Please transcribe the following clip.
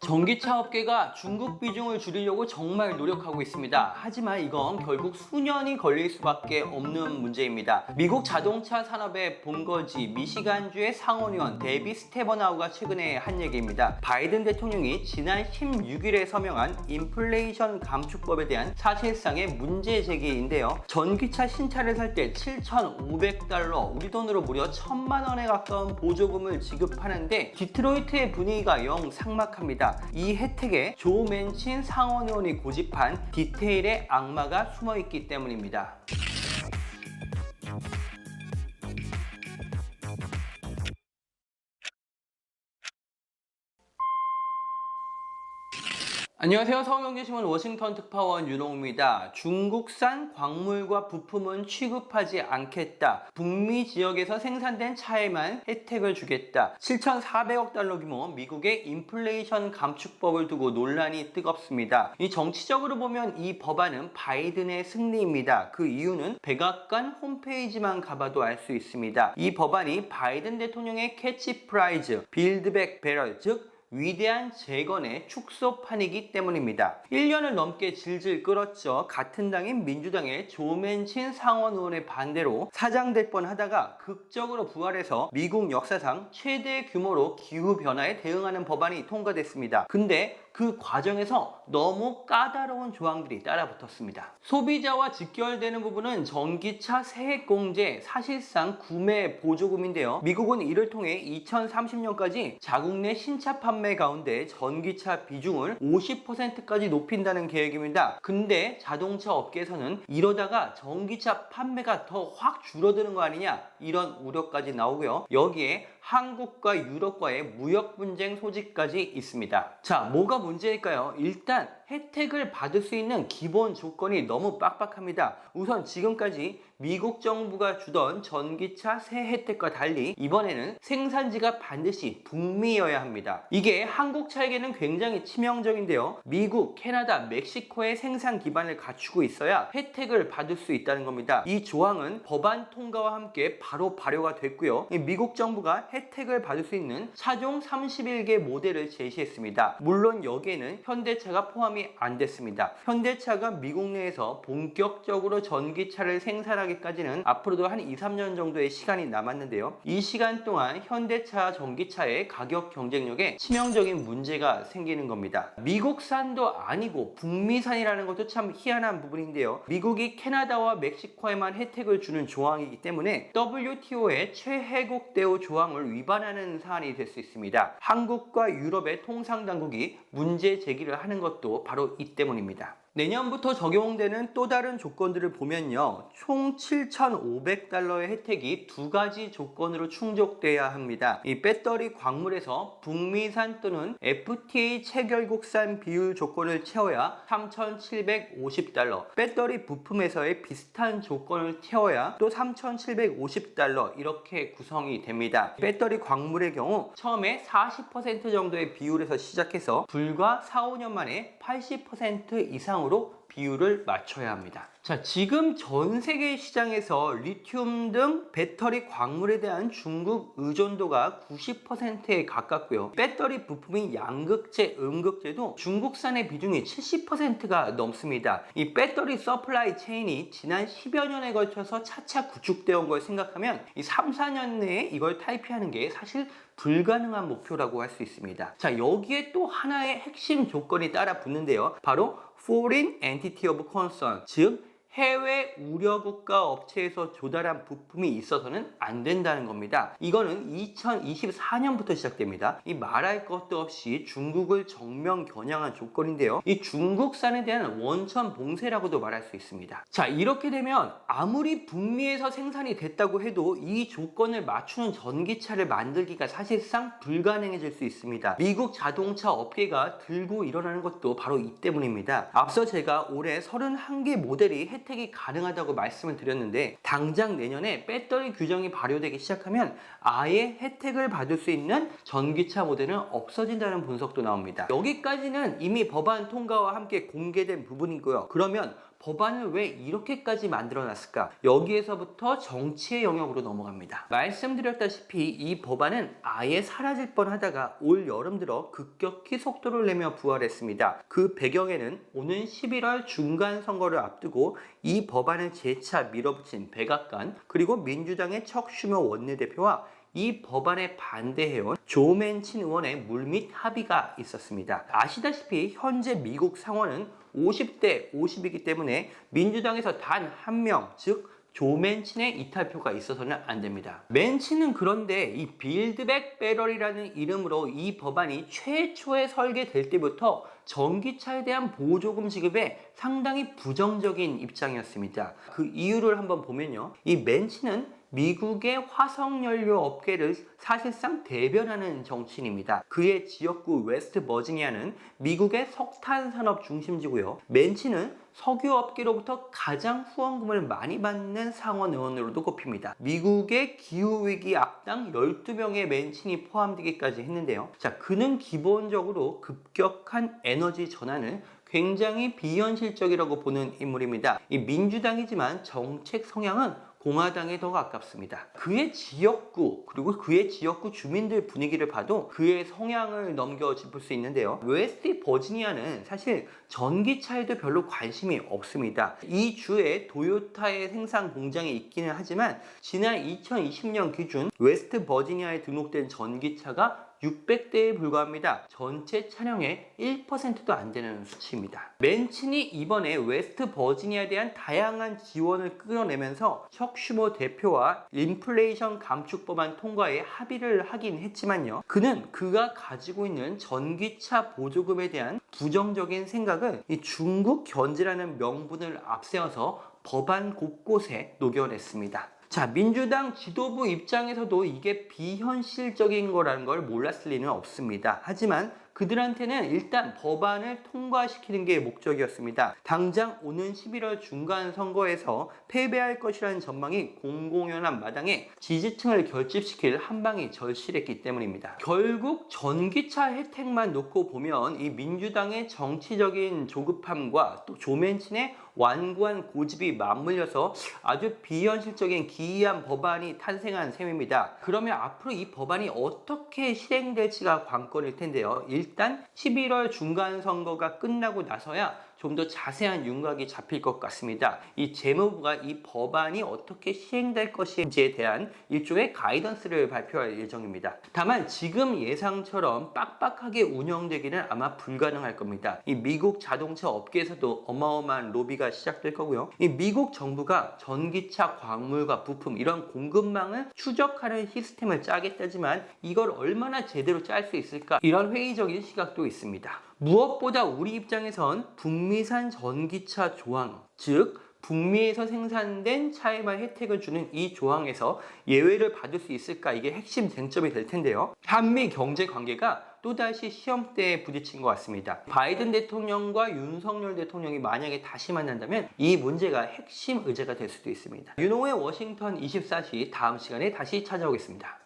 전기차 업계가 중국 비중을 줄이려고 정말 노력하고 있습니다. 하지만 이건 결국 수년이 걸릴 수밖에 없는 문제입니다. 미국 자동차 산업의 본거지 미시간주의 상원의원 데비 스테버나우가 최근에 한 얘기입니다. 바이든 대통령이 지난 16일에 서명한 인플레이션 감축법에 대한 사실상의 문제 제기인데요. 전기차 신차를 살 때 7,500달러, 우리 돈으로 무려 1,000만 원에 가까운 보조금을 지급하는데 디트로이트의 분위기가 영 삭막합니다. 이 혜택에 조 맨친 상원의원이 고집한 디테일의 악마가 숨어있기 때문입니다. 안녕하세요. 서울경제신문 워싱턴 특파원 윤홍입니다. 중국산 광물과 부품은 취급하지 않겠다. 북미 지역에서 생산된 차에만 혜택을 주겠다. 7,400억 달러 규모 미국의 인플레이션 감축법을 두고 논란이 뜨겁습니다. 이 정치적으로 보면 이 법안은 바이든의 승리입니다. 그 이유는 백악관 홈페이지만 가봐도 알 수 있습니다. 이 법안이 바이든 대통령의 캐치프라이즈 빌드백 배럴, 즉 위대한 재건의 축소판이기 때문입니다. 1년을 넘게 질질 끌었죠. 같은 당인 민주당의 조 맨친 상원의원의 반대로 사장될 뻔하다가 극적으로 부활해서 미국 역사상 최대 규모로 기후변화에 대응하는 법안이 통과됐습니다. 근데 그 과정에서 너무 까다로운 조항들이 따라붙었습니다. 소비자와 직결되는 부분은 전기차 세액공제, 사실상 구매 보조금인데요. 미국은 이를 통해 2030년까지 자국 내 신차 판매 가운데 전기차 비중을 50%까지 높인다는 계획입니다. 근데 자동차 업계에서는 이러다가 전기차 판매가 더 확 줄어드는 거 아니냐, 이런 우려까지 나오고요. 여기에 한국과 유럽과의 무역 분쟁 소지까지 있습니다. 자, 뭐가 문제일까요? 일단 혜택을 받을 수 있는 기본 조건이 너무 빡빡합니다. 우선 지금까지 미국 정부가 주던 전기차 세 혜택과 달리 이번에는 생산지가 반드시 북미여야 합니다. 이게 한국 차에게는 굉장히 치명적인데요. 미국, 캐나다, 멕시코의 생산 기반을 갖추고 있어야 혜택을 받을 수 있다는 겁니다. 이 조항은 법안 통과와 함께 바로 발효가 됐고요. 미국 정부가 혜택을 받을 수 있는 차종 31개 모델을 제시했습니다. 물론 여기에는 현대차가 포함이 안 됐습니다. 현대차가 미국 내에서 본격적으로 전기차를 생산하기까지는 앞으로도 한 2-3년 정도의 시간이 남았는데요. 이 시간 동안 현대차 전기차의 가격 경쟁력에 치명적인 문제가 생기는 겁니다. 미국산도 아니고 북미산이라는 것도 참 희한한 부분인데요. 미국이 캐나다와 멕시코에만 혜택을 주는 조항이기 때문에 WTO의 최혜국 대우 조항을 위반하는 사안이 될 수 있습니다. 한국과 유럽의 통상당국이 문제 제기를 하는 것도 바로 이 때문입니다. 내년부터 적용되는 또 다른 조건들을 보면요, 총 7,500달러의 혜택이 두 가지 조건으로 충족돼야 합니다. 이 배터리 광물에서 북미산 또는 FTA 체결국산 비율 조건을 채워야 3,750달러, 배터리 부품에서의 비슷한 조건을 채워야 또 3,750달러, 이렇게 구성이 됩니다. 배터리 광물의 경우 처음에 40% 정도의 비율에서 시작해서 불과 4-5년 만에 80% 이상으로 비율을 맞춰야 합니다. 자, 지금 전 세계 시장에서 리튬 등 배터리 광물에 대한 중국 의존도가 90%에 가깝고요. 배터리 부품인 양극재, 음극재도 중국산의 비중이 70%가 넘습니다. 이 배터리 서플라이 체인이 지난 10여 년에 걸쳐서 차차 구축되어 온 걸 생각하면 이 3-4년 내에 이걸 탈피하는 게 사실 불가능한 목표라고 할 수 있습니다. 자, 여기에 또 하나의 핵심 조건이 따라 붙는데요. 바로 Foreign Entity of Concern, 즉 해외 우려국가 업체에서 조달한 부품이 있어서는 안 된다는 겁니다. 이거는 2024년부터 시작됩니다. 이 말할 것도 없이 중국을 정면 겨냥한 조건인데요. 이 중국산에 대한 원천 봉쇄라고도 말할 수 있습니다. 자, 이렇게 되면 아무리 북미에서 생산이 됐다고 해도 이 조건을 맞추는 전기차를 만들기가 사실상 불가능해질 수 있습니다. 미국 자동차 업계가 들고 일어나는 것도 바로 이 때문입니다. 앞서 제가 올해 31개 모델이 혜택이 가능하다고 말씀을 드렸는데, 당장 내년에 배터리 규정이 발효되기 시작하면 아예 혜택을 받을 수 있는 전기차 모델은 없어진다는 분석도 나옵니다. 여기까지는 이미 법안 통과와 함께 공개된 부분이고요. 그러면 법안을 왜 이렇게까지 만들어놨을까? 여기에서부터 정치의 영역으로 넘어갑니다. 말씀드렸다시피 이 법안은 아예 사라질 뻔하다가 올 여름 들어 급격히 속도를 내며 부활했습니다. 그 배경에는 오는 11월 중간 선거를 앞두고 이 법안을 재차 밀어붙인 백악관 그리고 민주당의 척 슈머 원내대표와 이 법안에 반대해온 조 맨친 의원의 물밑 합의가 있었습니다. 아시다시피 현재 미국 상원은 50대 50이기 때문에 민주당에서 단 한 명, 즉 조 맨친의 이탈표가 있어서는 안 됩니다. 맨친은 그런데 이 빌드백 배럴이라는 이름으로 이 법안이 최초에 설계될 때부터 전기차에 대한 보조금 지급에 상당히 부정적인 입장이었습니다. 그 이유를 한번 보면요. 이 맨친은 미국의 화석연료 업계를 사실상 대변하는 정치인입니다. 그의 지역구 웨스트 버지니아는 미국의 석탄 산업 중심지고요. 맨친은 석유 업계로부터 가장 후원금을 많이 받는 상원 의원으로도 꼽힙니다. 미국의 기후위기 악당 12명의 맨친이 포함되기까지 했는데요. 자, 그는 기본적으로 급격한 에너지 전환을 굉장히 비현실적이라고 보는 인물입니다. 이 민주당이지만 정책 성향은 공화당에 더 가깝습니다. 그의 지역구 그리고 그의 지역구 주민들 분위기를 봐도 그의 성향을 넘겨 짚을 수 있는데요. 웨스트 버지니아는 사실 전기차에도 별로 관심이 없습니다. 이 주에 도요타의 생산 공장이 있기는 하지만 지난 2020년 기준 웨스트 버지니아에 등록된 전기차가 600대에 불과합니다. 전체 차량의 1%도 안 되는 수치입니다. 맨친이 이번에 웨스트 버지니아에 대한 다양한 지원을 끌어내면서 척 슈머 대표와 인플레이션 감축 법안 통과에 합의를 하긴 했지만요. 그는 그가 가지고 있는 전기차 보조금에 대한 부정적인 생각을 이 중국 견제라는 명분을 앞세워서 법안 곳곳에 녹여냈습니다. 자, 민주당 지도부 입장에서도 이게 비현실적인 거라는 걸 몰랐을 리는 없습니다. 하지만 그들한테는 일단 법안을 통과시키는 게 목적이었습니다. 당장 오는 11월 중간 선거에서 패배할 것이라는 전망이 공공연한 마당에 지지층을 결집시킬 한방이 절실했기 때문입니다. 결국 전기차 혜택만 놓고 보면 이 민주당의 정치적인 조급함과 또 조 맨친의 완고한 고집이 맞물려서 아주 비현실적인 기이한 법안이 탄생한 셈입니다. 그러면 앞으로 이 법안이 어떻게 실행될지가 관건일 텐데요. 일단 11월 중간 선거가 끝나고 나서야 좀 더 자세한 윤곽이 잡힐 것 같습니다. 이 재무부가 이 법안이 어떻게 시행될 것인지에 대한 일종의 가이던스를 발표할 예정입니다. 다만 지금 예상처럼 빡빡하게 운영되기는 아마 불가능할 겁니다. 이 미국 자동차 업계에서도 어마어마한 로비가 시작될 거고요. 이 미국 정부가 전기차 광물과 부품 이런 공급망을 추적하는 시스템을 짜겠다지만 이걸 얼마나 제대로 짤 수 있을까? 이런 회의적인 시각도 있습니다. 무엇보다 우리 입장에선 북미산 전기차 조항, 즉 북미에서 생산된 차에만 혜택을 주는 이 조항에서 예외를 받을 수 있을까? 이게 핵심 쟁점이 될 텐데요. 한미 경제 관계가 또다시 시험대에 부딪힌 것 같습니다. 바이든 대통령과 윤석열 대통령이 만약에 다시 만난다면 이 문제가 핵심 의제가 될 수도 있습니다. 윤호의 워싱턴 24시 다음 시간에 다시 찾아오겠습니다.